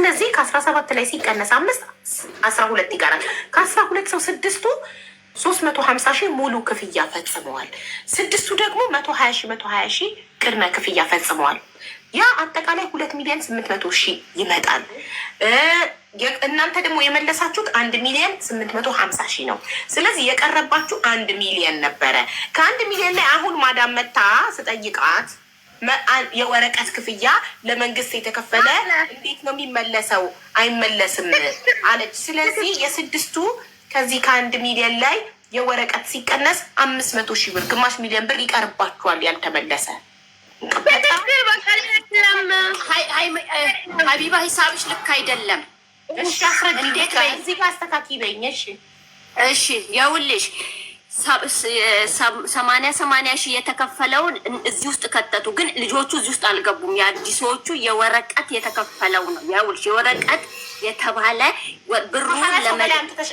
ስለዚህ ከ17 ላይ ሲቀነስ 5 12 ይቀራል። ከ12 ሰው 6ቱ 350,000 ሙሉ ክፍያ ፈጽመዋል። 6ቱ ደግሞ 120,000 ቅድመ ክፍያ ፈጽመዋል። ያ አጠቃላይ 2,800,000 ይመጣል። እናንተ ደግሞ የመለሳችሁት 1,850,000 ነው። ስለዚህ የቀረባችሁ 1 ሚሊዮን ነበረ። ከ1 ሚሊዮን ላይ አሁን ማዳም መታ ስጠይቃት የወረቀት ክፍያ ለመንግስት የተከፈለ እንዴት ነው የሚመለሰው? አይመለስም አለች። ስለዚህ የ6ቱ ከዚህ ከ1 ሚሊዮን ላይ የወረቀት ሲቀነስ 500,000 ብር፣ ግማሽ ሚሊዮን ብር ይቀርባችኋል ያልተመለሰ። ሀቢባ ሂሳብሽ ልክ አይደለም። እሺ አስረድ እንዴት ነው እዚህ ጋር አስተካኪ በይኝ። እሺ የውልሽ 80,000 የተከፈለውን እዚህ ውስጥ ከተቱ፣ ግን ልጆቹ እዚህ ውስጥ አልገቡም። የአዲሶቹ የወረቀት የተከፈለው ነው። ያውልሽ የወረቀት የተባለ ብሩ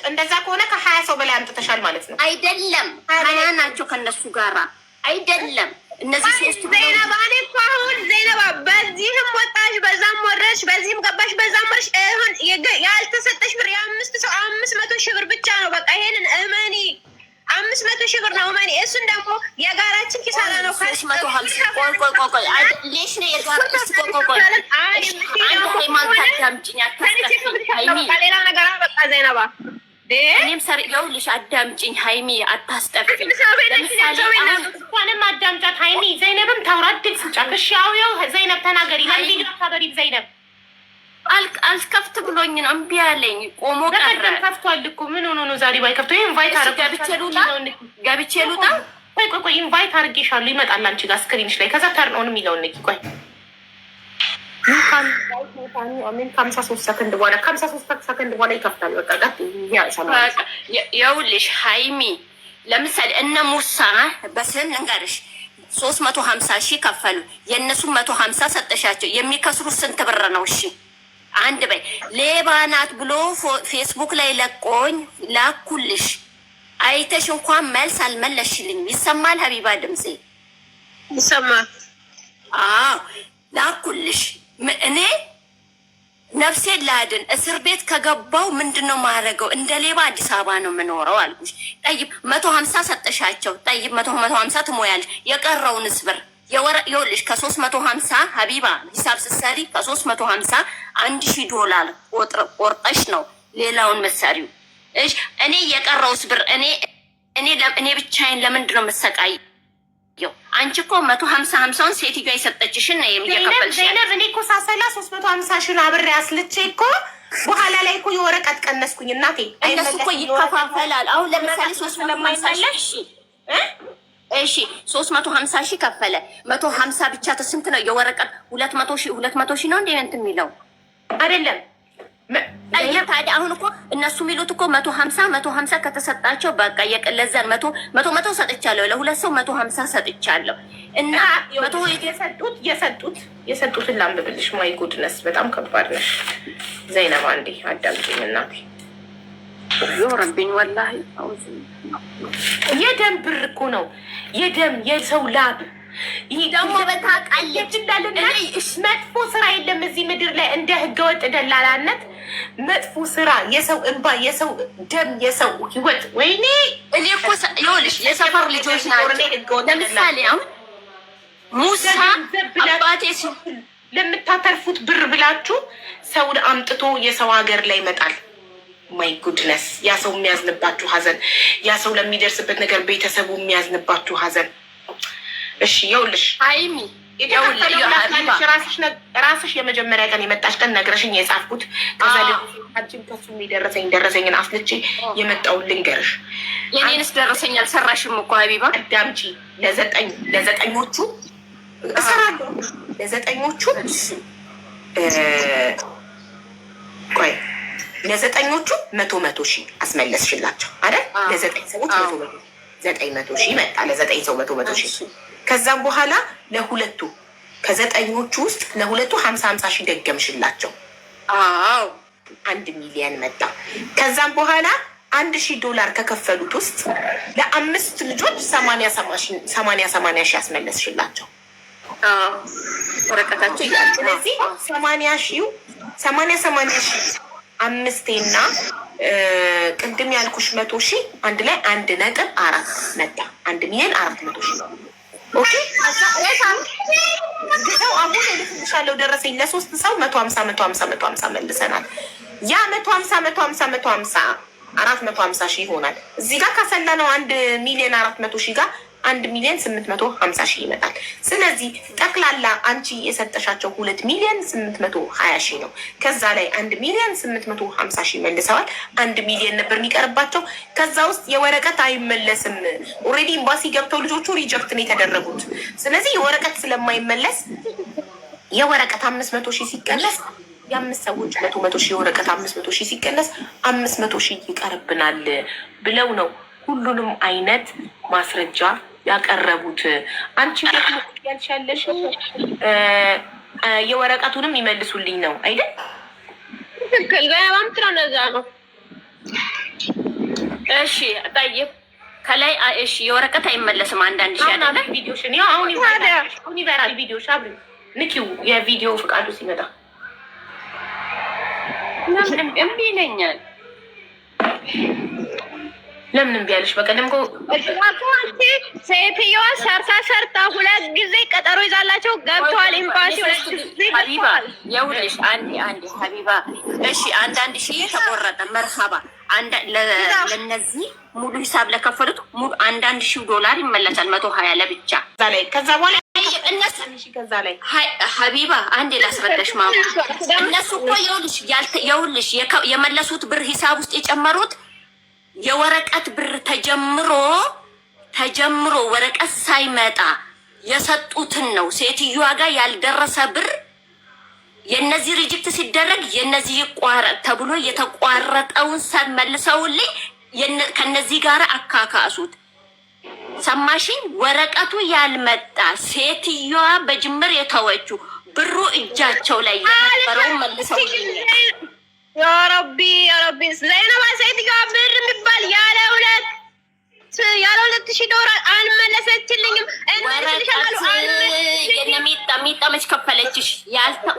እንደዛ ከሆነ ከ20 ሰው በላይ አምጥተሻል ማለት ነው። አይደለም 20 ናቸው ከነሱ ጋራ አይደለም። እነዚህ ሶስቱ ዘይነባ እኔ እኮ አሁን ዘይነባ በዚህም ወጣሽ በዛም ወረድሽ በዚህም ገባሽ በዛም ወረድሽ አሁን ያልተሰጠሽ ብር የ5 ሰው 500,000 ብር ብቻ ነው። በቃ ይሄንን እመኒ 500,000 ብር ነው እመኒ። እሱን ደግሞ የጋራችን ኪሳራ ነው። 350 ቆይ ሌሽ ነው የጋራ ሌላ ነገር በቃ ዘይነባ እኔም ሰር ይኸውልሽ አዳምጪኝ ሀይሚ አታስጠፊኝ። እንኳንም አዳምጫት ሀይሚ። ዘይነብም ታውራድል ስጫት። እሺ አውየው ዘይነብ ተናገሪ። ለምን ታበሪ? ዘይነብ አልከፍት ብሎኝ ነው እምቢ አለኝ። ቆሞ ቀረ። ከፍቷል እኮ ምን ሆኖ ነው ዛሬ ባይከፍቶ? ኢንቫይት አድርጌ ገብቼ ልውጣ። ቆይ ኢንቫይት አድርጌሻለሁ። ይመጣል አንቺ ጋር ስክሪንሽ ላይ። ከዛ ተርን ኦን የሚለውን ንኪ። ቆይ ከ53 ሰከንድ በኋላ ከ53 ሰከንድ በኋላ ይከፍታል። በቃ የውልሽ ሀይሚ ለምሳሌ እነ ሙሳ በስም ልንገርሽ 350,000 ከፈሉ። የእነሱ 150 ሰጠሻቸው። የሚከስሩት ስንት ብር ነው? እሺ አንድ በይ። ሌባ ናት ብሎ ፌስቡክ ላይ ለቆኝ ላኩልሽ። አይተሽ እንኳን መልስ አልመለሽልኝ። ይሰማል ሀቢባ ድምፄ? ይሰማል። አዎ ላኩልሽ። እኔ ነፍሴን ላድን እስር ቤት ከገባው ምንድነው ማረገው? እንደ ሌባ አዲስ አበባ ነው የምኖረው አልኩሽ። ጠይብ 150 ሰጠሻቸው። ጠይብ 150 ትሞያለሽ። የቀረውንስ ብር ይኸውልሽ ከ350 ሀቢባ ሂሳብ ስትሰሪ ከ350 $1,000 ቆርጠሽ ነው ሌላውን መሰሪው። እሺ እኔ የቀረውስ ብር እኔ ብቻዬን ለምንድን ነው የምሰቃይ? አንቺ እኮ 150 ሴትዮዋ የሰጠችሽን ነው የሚከፈልሽ። ዘይነብ እኔ እኮ ሳሰላ 350,000 አብሬ አስልቼ እኮ በኋላ ላይ እኮ የወረቀት ቀነስኩኝ እናቴ። እነሱ እኮ ይከፋፈላል። አሁን ለምሳሌ 350,000 እሺ 350,000 ከፈለ። 150 ብቻ ስንት ነው የወረቀት? 200,000 ነው እንዴ እንትን የሚለው አይደለም። ታዲያ አሁን እኮ እነሱ የሚሉት እኮ 150 ከተሰጣቸው በቃ የቀለዘን 100 ሰጥቻለሁ። ለሁለት ሰው 150 ሰጥቻለሁ። እና የሰጡትን ላንብብልሽ። ማይ ጉድነስ በጣም ከባድ ነሽ ዘይነባ። እንዴ አዳምጪኝ እናቴ። ዮረብኝ ወላሂ የደም ብር እኮ ነው። የሰው ላብ። ይሄ ደግሞ በታቃለች እንዳለና መጥፎ ስራ የለም እዚህ ምድር ላይ እንደ ህገወጥ ደላላነት መጥፎ ስራ፣ የሰው እንባ፣ የሰው ደም፣ የሰው ህይወት። ወይኔ እኔ እኮ ይኸውልሽ የሰፈር ልጆች ናቸው። ለምሳሌ አሁን ሙሳ አባቴ ለምታተርፉት ብር ብላችሁ ሰውን አምጥቶ የሰው ሀገር ላይ ይመጣል። ማይ ጉድነስ። ያ ሰው የሚያዝንባችሁ ሀዘን፣ ያ ሰው ለሚደርስበት ነገር ቤተሰቡ የሚያዝንባችሁ ሀዘን። እሺ ይኸውልሽ ሀይሚ ራስሽ የመጀመሪያ ቀን የመጣሽ ቀን ነግረሽኝ የጻፍኩት ከዛ አንቺም ከሱ ደረሰኝን አስልቼ የመጣውን ልንገርሽ። የኔንስ ደረሰኝ አልሰራሽም እኮ ሀቢባ። አዳምጪ። ለዘጠኞቹ እሰራለሁ። ለዘጠኞቹ ቆይ ለዘጠኞቹ 100,000 አስመለስሽላቸው አይደል? ለዘጠኝ ሰዎች 900,000 መጣ። ለዘጠኝ ሰው 100,000። ከዛም በኋላ ለሁለቱ ከዘጠኞቹ ውስጥ ለሁለቱ 50,000 ደገምሽላቸው። አዎ 1 ሚሊዮን መጣ። ከዛም በኋላ $1,000 ከከፈሉት ውስጥ ለ5 ልጆች 80,000 አስመለስሽላቸው። ወረቀታቸው ይላል። ስለዚህ 80 ሺህ አምስቴና ቅድም ያልኩሽ 100,000 አንድ ላይ 1.4 መጣ። 1,400,000 ነው። ኦኬ ሰው አሁን ልትልሻለሁ ደረሰኝ ለሶስት ሰው 150 መልሰናል። ያ 150 450,000 ይሆናል። እዚህ ጋር ካሰላነው 1,400,000 ጋር 1,850,000 ይመጣል። ስለዚህ ጠቅላላ አንቺ የሰጠሻቸው 2,820,000 ነው። ከዛ ላይ 1,850,000 መልሰዋል። 1 ሚሊዮን ነበር የሚቀርባቸው። ከዛ ውስጥ የወረቀት አይመለስም። ኦልሬዲ ኤምባሲ ገብተው ልጆቹ ሪጀክት ነው የተደረጉት። ስለዚህ የወረቀት ስለማይመለስ የወረቀት 500,000 ሲቀነስ የ5 ሰዎች 100,000 የወረቀት 500,000 ሲቀነስ 500,000 ይቀርብናል ብለው ነው ሁሉንም አይነት ማስረጃ ያቀረቡት። አንቺ ደግሞ ያልሻለሽ የወረቀቱንም ይመልሱልኝ ነው አይደል? ትክክል። ገባም ትራ ነዛ ነው። እሺ ጠይብ ከላይ እሺ የወረቀት አይመለስም። አንዳንድ ሺህ አይደል? ቪዲዮሽን ያው አሁን ይበራል ቪዲዮሽ አብሪ ንኪው የቪዲዮ ፍቃዱ ሲመጣ ምንም እምቢ ይለኛል። ለምን እምቢ አለሽ? በቀደም እኮ ሴትዮዋ ሰርታ 2 ጊዜ ቀጠሮ ይዛላቸው ገብተዋል ኤምባሲ። ሀቢባ ይኸውልሽ አንዴ ሀቢባ እሺ አንዳንድ ሺህ ተቆረጠ መርሀባ ለነዚህ ሙሉ ሂሳብ ለከፈሉት ሙሉ $1,000 ይመለሳል። 120 ለብቻ ከዛ በኋላ ከዛ ላይ ሀቢባ አንዴ ላስረዳሽ ማማ እነሱ እኮ ይኸውልሽ የመለሱት ብር ሂሳብ ውስጥ የጨመሩት የወረቀት ብር ተጀምሮ ወረቀት ሳይመጣ የሰጡትን ነው። ሴትዮዋ ጋር ያልደረሰ ብር የነዚህ ሪጅክት ሲደረግ የነዚህ ይቋረጥ ተብሎ የተቋረጠውን ሰብ መልሰውልኝ ከነዚህ ጋር አካካሱት። ሰማሽኝ? ወረቀቱ ያልመጣ ሴትዮዋ በጅምር የተወችው ብሩ እጃቸው ላይ የነበረው መልሰውልኝ። ያ ረቢ ዘይነባ ሴትዮዋ ብር የሚባል ያለ $2,000 አልመለሰችልኝም። ሚጣ መች ከፈለችሽ?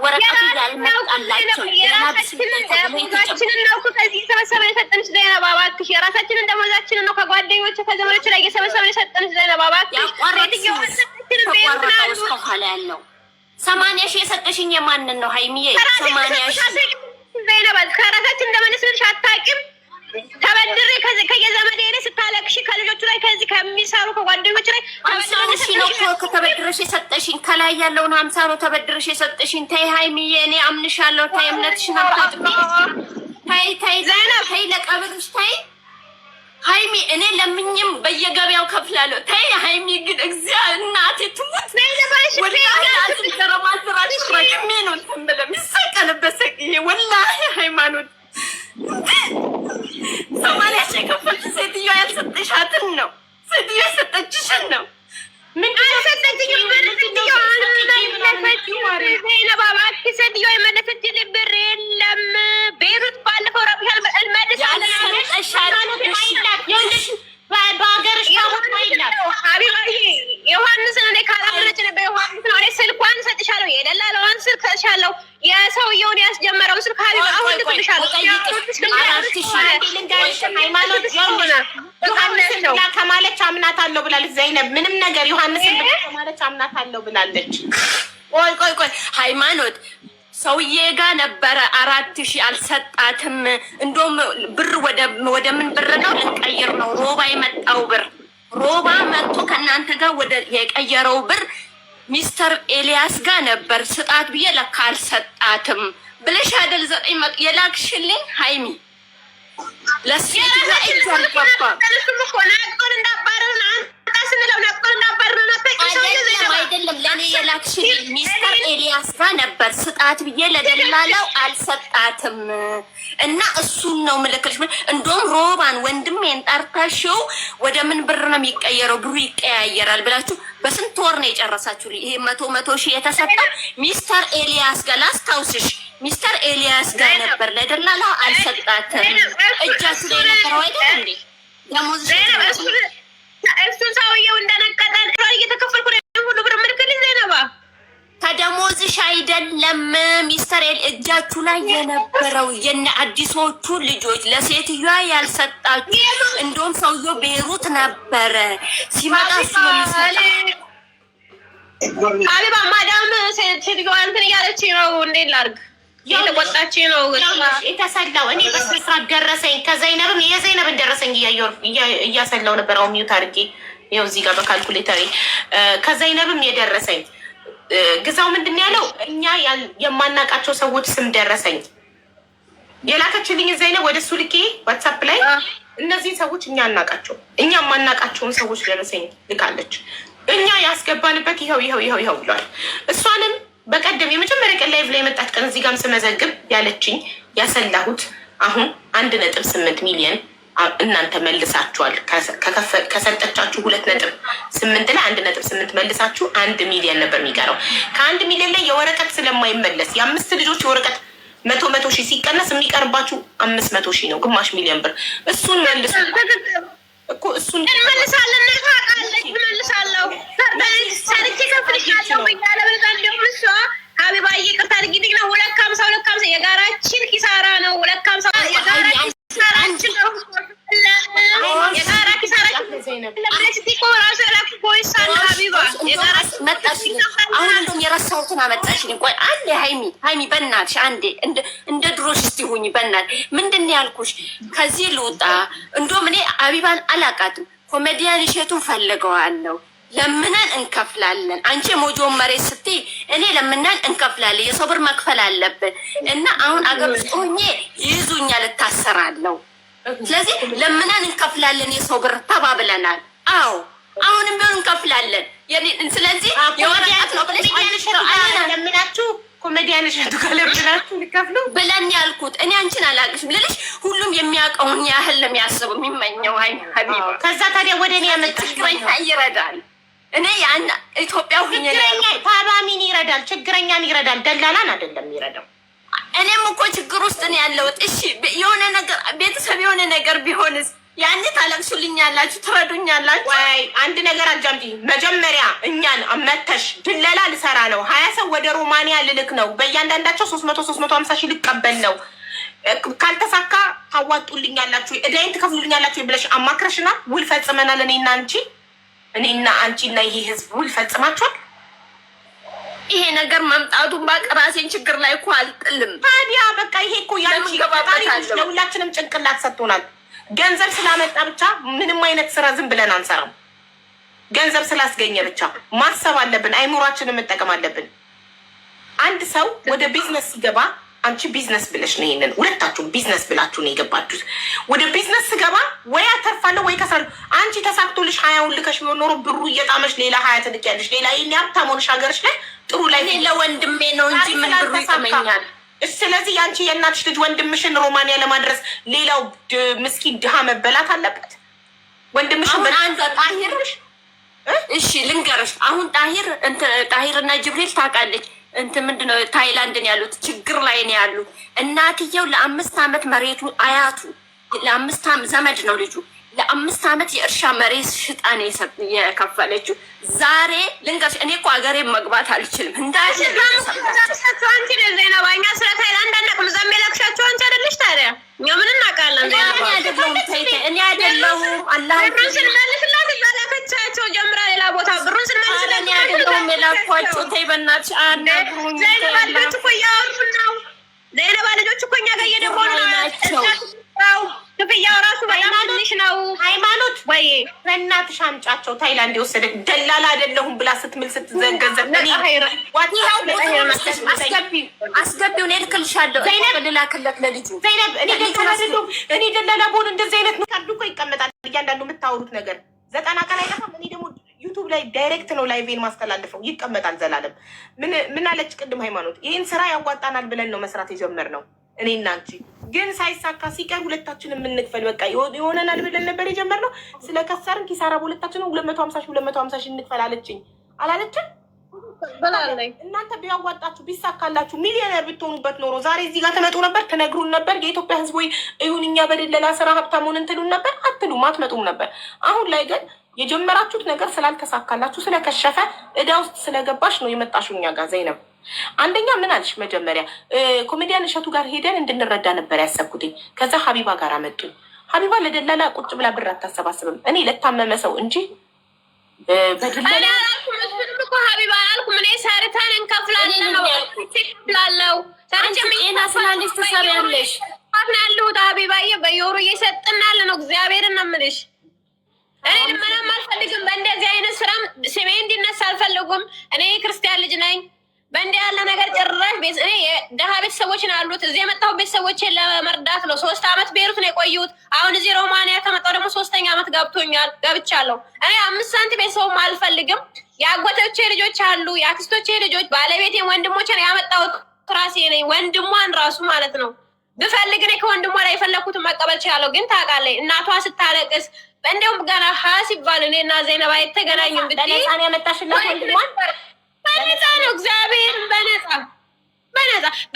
ወረቀቱ ያልመጣላቸው የራሳችንን ነው ከዚህ ሰበሰበን የሰጠንሽ ዘይነባ እባክሽ። የራሳችንን ደሞዛችንን ነው ከጓደኞች ከዘመዶች ላይ እየሰበሰበን የሰጠንሽ ዘይነባ እባክሽ። ተቋረጠው እስከኋላ ያለው 80,000 የሰጠሽኝ የማንን ነው ሀይሚዬ? 80,000 ዘይነባ ከራሳችን እንደመለስልሽ አታውቂም። ተበድሬ ከየዘመዴ ላይ ስታለቅሽ ከልጆቹ ላይ ከዚህ ከሚሰሩ ከጓደኞች ላይ 50,000 ነው ከተበድረሽ የሰጠሽኝ። ከላይ ያለውን 50 ነው ተበድረሽ የሰጠሽኝ። ተይ ሀይሚዬ እኔ አምንሻለሁ። ተይ እምነትሽን አታጥፊ። ተይ ለቀብርሽ ተይ ሀይሚ። እኔ ለምኝም በየገበያው ከፍላለሁ። ተይ ሀይሚ ግን እግዚአብሔር እናቴ ትሙት ረግሜ ነው ተንበለ ሚሰቀልበት ሰቅዬ ወላሂ ሃይማኖት 80,000 የከፈልሽ ሴትዮ ያልሰጠሻትን ነው። ሴትዮ የሰጠችሽን ነው። ሴትዮ የመለሰችልኝ ብር የለም። ቤሩት ባለፈው ረብሻል በሀገርሽ ዮሐንስን እኔ ካላመነች ነበር ዮሐንስ ነው። እኔ ስልኳን ሰጥሻለሁ፣ የደላለዋን ስልክ ሰጥሻለሁ፣ የሰውየውን ያስጀመረውን ስልክ ሀቢባ አሁን ልክልሻለሁ። ከማለች አምናታለሁ ብላለች ዘይነብ። ምንም ነገር ዮሐንስን ከማለች አምናታለሁ ብላለች። ቆይ ሃይማኖት ሰውዬ ጋር ነበረ 4,000 አልሰጣትም። እንደውም ብር ወደ ምን ብር ነው ልንቀይር ነው ሮባ የመጣው ብር ሮባ መጥቶ ከእናንተ ጋር ወደ የቀየረው ብር ሚስተር ኤልያስ ጋር ነበር። ስጣት ብዬ ለካ አልሰጣትም ብለሽ አይደል 9 የላክሽልኝ ሀይሚ ለሴት ላይ አይደለም ለኔ የላክሽልኝ ሚስተር ኤልያስ ጋር ነበር። ስጣት ብዬ ለደላላው አልሰጣትም እና እሱን ነው ምልክልሽ። እንደውም ሮባን ወንድሜን ጠርተሽው ወደ ምን ብር ነው የሚቀየረው ብሩ ይቀያየራል ብላችሁ በስንት ወር ነው የጨረሳችሁ? ይሄ 100,000 የተሰጠው ሚስተር ኤልያስ ጋር ላስታውስሽ፣ ሚስተር ኤልያስ ጋር ነበር። ለደላላው አልሰጣትም። እጃችሁ ላይ ነበረው አይደል እንዴ? እሱ ሰውየው እንደነቀጠን እየተከፈልኩ ነው ሁሉ ብር ምልክልኝ ዘይነባ ከደሞዝሽ አይደለም ሚስተር ኤል እጃችሁ ላይ የነበረው የነ አዲሶቹ ልጆች ለሴትዮዋ ያልሰጣችሁ። እንደውም ሰውየው ቤሩት ነበረ ሲመጣ ስለሚሰጣ አቢባ ማዳም ሴትዮዋ እንትን እያለች ነው። እንዴት ላድርግ? እየተቆጣች ነው የተሰላው። እኔ በስራት ደረሰኝ። ከዘይነብም የዘይነብን ደረሰኝ እያሰላው ነበር። አሁን ሚዩት አድርጌ ይኸው እዚህ ጋር በካልኩሌተሪ ከዘይነብም የደረሰኝ ግዛው ምንድን ያለው እኛ የማናቃቸው ሰዎች ስም ደረሰኝ የላከችልኝ ዘይነብ ወደ እሱ ልኬ ዋትሳፕ ላይ እነዚህን ሰዎች እኛ አናቃቸው እኛ የማናቃቸውን ሰዎች ደረሰኝ ልካለች። እኛ ያስገባንበት ይኸው ብሏል። እሷንም በቀደም የመጀመሪያ ቀን ላይቭ ላይ የመጣች ቀን እዚህ ጋርም ስመዘግብ ያለችኝ ያሰላሁት አሁን 1.8 ሚሊዮን እናንተ መልሳችኋል። ከሰጠቻችሁ 2.8 ላይ 1.8 መልሳችሁ 1 ሚሊዮን ነበር የሚቀረው። ከ1 ሚሊዮን ላይ የወረቀት ስለማይመለስ የአምስት ልጆች የወረቀት 100 ሺህ ሲቀነስ የሚቀርባችሁ 500 ሺህ ነው፣ ግማሽ ሚሊዮን ብር። እሱን መልሱ እኮ እሱን እንመልሳለን። ታውቃለች እመልሳለሁ። ሰርቼ ከፍልሻለሁ እያለ በዛ እንደውም እሷ ሀቢባ ይቅርታ አድርጊልኝ ነው 250 የጋራችን ኪሳራ ነው። 250 የጋራችን ኪሳራችን ነው። የጋራ ኪሳራችን አሁን እንደውም የረሳሁትን አመጣሽልኝ። ቆይ አንዴ ሀይሚ በእናትሽ አንዴ እንደ ድሮሽ እስቲ ሁኝ በእናትሽ። ምንድን ነው ያልኩሽ? ከዚህ ልውጣ። እንደውም እኔ አቢባን አላቃትም። ኮሜዲያን እሸቱን ፈልገዋለሁ። ለምነን እንከፍላለን። አንቺ ሞጆን መሬት ስትይ እኔ ለምነን እንከፍላለን። የሰው ብር መክፈል አለብን እና አሁን አገር ውስጥ ሆኜ ይይዙኛል፣ እታሰራለሁ። ስለዚህ ለምነን እንከፍላለን። የሰው ብር ተባብለናል። አዎ አሁንም ቢሆን እንከፍላለን። ስለዚህ የወረቀት ነው ብለሽ ለምናችሁ ኮሜዲያን እሸቱ ካለብናችሁ ሊከፍሉ ብለን ያልኩት እኔ አንቺን አላቅሽም ልልሽ። ሁሉም የሚያውቀውን ያህል የሚያስቡ የሚመኘው ሀቢባ። ከዛ ታዲያ ወደ እኔ ያመጣሽ ይረዳል። እኔ ያን ኢትዮጵያ ችግረኛ ታባሚን ይረዳል፣ ችግረኛን ይረዳል፣ ደላላን አይደለም ይረዳው። እኔም እኮ ችግር ውስጥ ነው ያለሁት። እሺ የሆነ ነገር ቤተሰብ የሆነ ነገር ቢሆንስ ያኔ ታለቅሱልኛላችሁ፣ ትረዱኛላችሁ። ወይ አንድ ነገር አጃምጪ። መጀመሪያ እኛን አመተሽ ድለላ ልሰራ ነው፣ 20 ሰው ወደ ሮማንያ ልልክ ነው፣ በእያንዳንዳቸው 350 ሺህ ልቀበል ነው። ካልተሳካ ታዋጡልኛላችሁ፣ እዳይን ትከፍሉልኛላችሁ ብለሽ አማክረሽናል። ውል ፈጽመናል። እኔና አንቺ እና ይሄ ህዝብ ውል ፈጽማችኋል። ይሄ ነገር መምጣቱን ባቀራሴን ችግር ላይ እኮ አልጥልም። ታዲያ በቃ ይሄ እኮ ያንቺ ለሁላችንም ጭንቅላት ሰጥቶናል። ገንዘብ ስላመጣ ብቻ ምንም አይነት ስራ ዝም ብለን አንሰራም። ገንዘብ ስላስገኘ ብቻ ማሰብ አለብን። አይምሯችንን መጠቀም አለብን። አንድ ሰው ወደ ቢዝነስ ሲገባ አንቺ ቢዝነስ ብለሽ ነው፣ ይሄንን ሁለታችሁም ቢዝነስ ብላችሁ ነው የገባችሁት። ወደ ቢዝነስ ስገባ ወይ አተርፋለሁ ወይ ከስራለሁ። አንቺ ተሳክቶልሽ 20 ልከሽ ቢሆን ኖሮ ብሩ እየጣመሽ ሌላ 20 ትልኪያለሽ። ሌላ ይሄን ሀብታም ሆነሽ ሀገርሽ ላይ ጥሩ ላይ ለወንድሜ ነው እንጂ ምን ብሩ ይጠመኛል። ስለዚህ የአንቺ የእናትሽ ልጅ ወንድምሽን ሮማንያ ለማድረስ ሌላው ምስኪን ድሃ መበላት አለበት። ወንድምሽን ጣሂርሽ እሺ ልንገርሽ፣ አሁን ጣሂርና ጅብሪል ታውቃለች ምንድነው ታይላንድን ያሉት ችግር ላይ ነው ያሉት። እናትየው ለ5 ዓመት መሬቱ አያቱ ለ5 ዓመት ዘመድ ነው ልጁ ለ5 ዓመት የእርሻ መሬት ሽጣ ነው የከፈለችው። ዛሬ ልንገርሽ እኔ እኮ ሀገሬ መግባት አልችልም። እኔ አይደለሁም አላህ ስንመልስላት እዛ ላከቻቸው ጀምራ ሌላ ቦታ ብሩን ስንመልስላት አይደለሁም የላኳቸው። ተይ በእናትሽ አናግሩኝ። ዘይነባ ልጆች እኮ እያወሩ ነው። ዘይነባ ልጆች እኮ እኛ ጋር እየደወሉ ናቸው። ክፍያው ራሱ በጣም ትንሽ ነው። ሃይማኖት ወይ በእናትሽ አምጫቸው። ታይላንድ የወሰደ ደላላ አይደለሁም ብላ ስትምል ስትዘገዘብ አስገቢው እኔ እልክልሻለሁ። ልላክለት ለልጁ ዘይነብ እኔ ደላላ በሆን እንደዚህ አይነት ካርዱ እኮ ይቀመጣል። እያንዳንዱ የምታወሩት ነገር 90 ቀን አይጠፋም። እኔ ደግሞ ዩቱብ ላይ ዳይሬክት ነው ላይቬን ማስተላልፈው፣ ይቀመጣል ዘላለም። ምን አለች ቅድም ሃይማኖት? ይህን ስራ ያዋጣናል ብለን ነው መስራት የጀመርነው እኔና አንቺ። ግን ሳይሳካ ሲቀር ሁለታችን የምንክፈል በቃ ይሆነናል ብለን ነበር የጀመርነው። ስለከሰርን ኪሳራ በሁለታችን 250 ሺህ እንክፈል አለችኝ። አላለችም? እናንተ ቢያዋጣችሁ ቢሳካላችሁ ሚሊዮነር ብትሆኑበት ኖሮ ዛሬ እዚህ ጋር ትመጡ ነበር፣ ትነግሩን ነበር። የኢትዮጵያ ሕዝብ ወይ እዩን እኛ በደለላ ስራ ሀብታም ሆነን ትሉን ነበር። አትሉም፣ አትመጡም ነበር። አሁን ላይ ግን የጀመራችሁት ነገር ስላልተሳካላችሁ ስለከሸፈ እዳ ውስጥ ስለገባሽ ነው የመጣሽው እኛ ጋር ዘይነብ። አንደኛ ምን አልሽ መጀመሪያ ኮሜዲያን እሸቱ ጋር ሄደን እንድንረዳ ነበር ያሰብኩትኝ። ከዛ ሀቢባ ጋር አመጡኝ። ሀቢባ ለደላላ ቁጭ ብላ ብር አታሰባስብም። እኔ ለታመመ ሰው እንጂ በደላላ እኮ ሀቢባ አላልኩም። እኔ ሰርተን እንከፍላለን ነው ትክፍላለው ጤና ስላለሽ ትሰሪያለሽ ያለሁት ሀቢባዬ በየወሩ እየሰጥናለ ነው። እግዚአብሔርን ነው የምልሽ። እኔ ምንም አልፈልግም። በእንደዚህ አይነት ስራም ስሜ እንዲነሳ አልፈልጉም። እኔ ክርስቲያን ልጅ ነኝ። በእንዲህ ያለ ነገር ጭራሽ እኔ የደሃ ቤተሰቦች ነው ያሉት። እዚህ የመጣሁ ቤተሰቦችን ለመርዳት ነው። 3 ዓመት ቤሩት ነው የቆዩት። አሁን እዚህ ሮማንያ ከመጣሁ ደግሞ 3ኛ ዓመት ገብቻለሁ። እኔ 5 ሳንቲም ቤተሰቡም አልፈልግም። የአጎቶቼ ልጆች አሉ፣ የአክስቶቼ ልጆች፣ ባለቤቴን፣ ወንድሞችን ያመጣሁት ራሴ ነኝ። ወንድሟን ራሱ ማለት ነው ብፈልግ እኔ ከወንድሟ ላይ የፈለኩትን መቀበል ችላለሁ። ግን ታውቃለች እናቷ ስታለቅስ እንዲሁም ገና ሲባል እኔ እና ዘይነባ የተገናኙን በነፃ ያመጣሽላት ወንድሟን በነፃ ነው። እግዚአብሔር በነፃ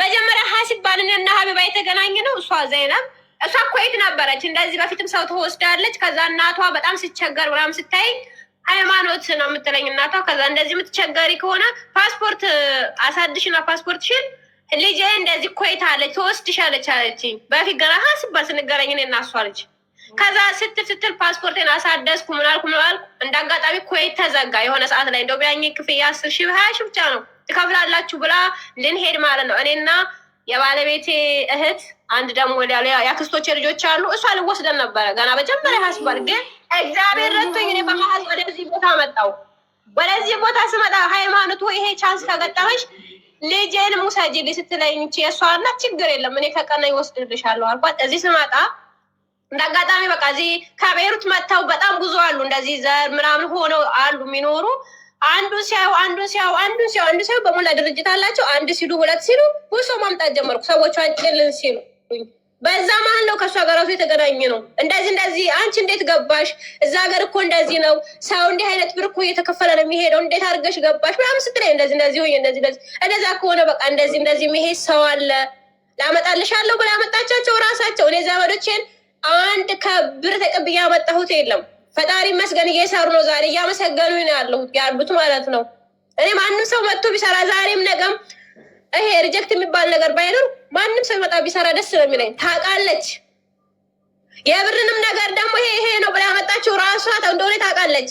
መጀመሪያ ሲባል እኔ እና ሀቢባ የተገናኘ ነው። እሷ ዘይነብ እሷ ኮይት ነበረች። እንደዚህ በፊትም ሰው ትወስዳለች። ከዛ እናቷ በጣም ሲቸገር ምናምን ስታይ ሃይማኖት ነው የምትለኝ እናቷ። ከዛ እንደዚህ የምትቸገሪ ከሆነ ፓስፖርት አሳድሽና ፓስፖርትሽን ልጄ እንደዚህ ኮይት አለች ትወስድሻለች አለችኝ። በፊት ገና ሲባል ስንገናኝ እኔ እና እሷ ልጅ ከዛ ስትል ፓስፖርቴን አሳደስኩ ምናልኩ እንደ አጋጣሚ ኮይት ተዘጋ የሆነ ሰዓት ላይ። እንደው ቢያኝ ክፍያ 10 ሺህ 20 ሺህ ብቻ ነው ትከፍላላችሁ ብላ ልንሄድ ማለት ነው። እኔና የባለቤቴ እህት አንድ ደግሞ የአክስቶቼ ልጆች አሉ። እሷ ልወስደን ነበረ ገና መጀመሪያ ሀስባል። ግን እግዚአብሔር ረድቶኝ እኔ በመሀል ወደዚህ ቦታ መጣሁ። ወደዚህ ቦታ ስመጣ ሃይማኖት ይሄ ቻንስ ከገጠመሽ ልጄን ውሰጂልኝ ስትለኝ የእሷ እናት ችግር የለም እኔ ከቀናኝ ወስድልሻለሁ አልኳት። እዚህ ስመጣ እንደ አጋጣሚ በቃ እዚህ ከቤሩት መጥተው በጣም ብዙ አሉ እንደዚህ ዘር ምናምን ሆነው አሉ የሚኖሩ። አንዱን ሲያዩ በሞላ ድርጅት አላቸው። 1 ሲሉ 2 ሲሉ ብዙ ሰው ማምጣት ጀመርኩ። ሰዎቹ አጭልን ሲሉ በዛ መሀል ነው ከእሷ ጋር ራሱ የተገናኘ ነው። እንደዚህ አንቺ እንዴት ገባሽ? እዛ ሀገር እኮ እንደዚህ ነው ሰው እንዲህ አይነት ብር እኮ እየተከፈለ ነው የሚሄደው። እንዴት አድርገሽ ገባሽ ምናምን ስትለኝ እንደዚህ ሆኜ እንደዛ ከሆነ በቃ እንደዚህ የሚሄድ ሰው አለ ላመጣልሻለሁ ብላ ያመጣቻቸው ራሳቸው። እኔ ዘመዶቼን አንድ ከብር ተቀብዬ ያመጣሁት የለም። ፈጣሪ መስገን እየሰሩ ነው። ዛሬ እያመሰገኑ ነው ያሉት ማለት ነው። እኔ ማንም ሰው መጥቶ ቢሰራ ዛሬም ነገም ይሄ ሪጀክት የሚባል ነገር ባይኖር ማንም ሰው መጣ ቢሰራ ደስ ነው የሚለኝ። ታውቃለች። የብርንም ነገር ደግሞ ይሄ ነው ብላ ያመጣችው ራሷ እንደሆነ ታውቃለች።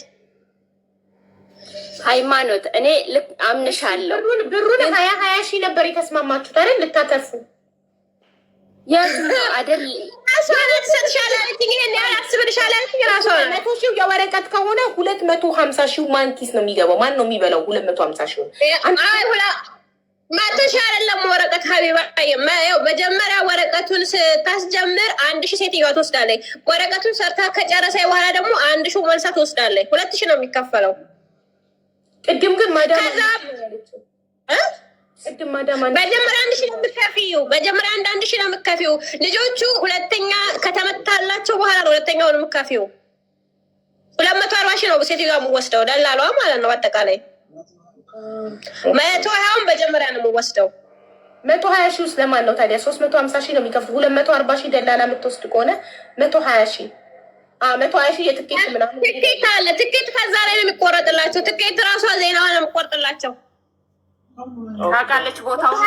ሃይማኖት እኔ ልክ አምንሻለሁ። ብሩን 20 ሺህ ነበር የተስማማችሁት አይደል? ልታተርፉ አይደል? መቶ ሺህ የወረቀት ከሆነ 250 ሺህ ማን ኪስ ነው የሚገባው? ማን ነው የሚበላው? 250 ሺህ 100 ሺህ አይደለም ወረቀት ሀቢባ። መጀመሪያ ወረቀቱን ስታስጀምር 1 ሺህ ሴትዮዋ ትወስዳለች። ወረቀቱን ሰርታ ከጨረሰ በኋላ ደግሞ 1 ሺህ መልሳ ትወስዳለች። 2 ሺህ ነው የሚከፈለው። ቅድም ግን ማዳም መጀመሪያ 1 ሺህ ነው የምትከፊው። መጀመሪያ 1 ሺህ ነው የምትከፊው። ልጆቹ ሁለተኛ ከተመታላቸው በኋላ ነው ሁለተኛውን የምትከፊው። 240 ሺህ ነው ሴትዮዋ የምወስደው ደላሏ ማለት ነው። በአጠቃላይ 120 መጀመሪያ ነው የምወስደው። 120 ሺህ ውስጥ ለማን ነው ታዲያ? 350 ሺህ ነው የሚከፍሉ። 240 ሺህ ደላላ የምትወስድ ከሆነ 120 ሺህ 120 ሺህ የትኬት ምናምን ትኬት አለ። ትኬት ከዛ ላይ ነው የሚቆረጥላቸው። ትኬት ራሷ ዜናዋ ነው የሚቆርጥላቸው። ታውቃለች ቦታውን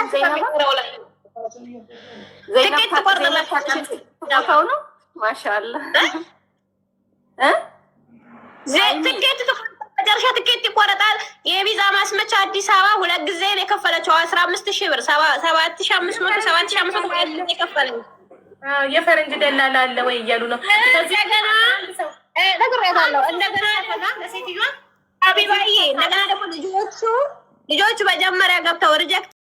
ትኬት ትቆርጥላቸው ቦታው ነው። ማሻአላ ትኬት መጨረሻ ትኬት ይቆረጣል። የቪዛ ማስመቻ አዲስ አበባ 2 ጊዜ ነው የከፈለችው። 15 ሺህ ብር 7500 7500 የከፈለኝ የፈረንጅ ደላላ አለ ወይ እያሉ ነው። እንደገና ነግሬያታለሁ። እንደገና ለሴትዮዋ ሀቢባዬ እንደገና ደግሞ ልጆቹ መጀመሪያ ገብተው ሪጀክት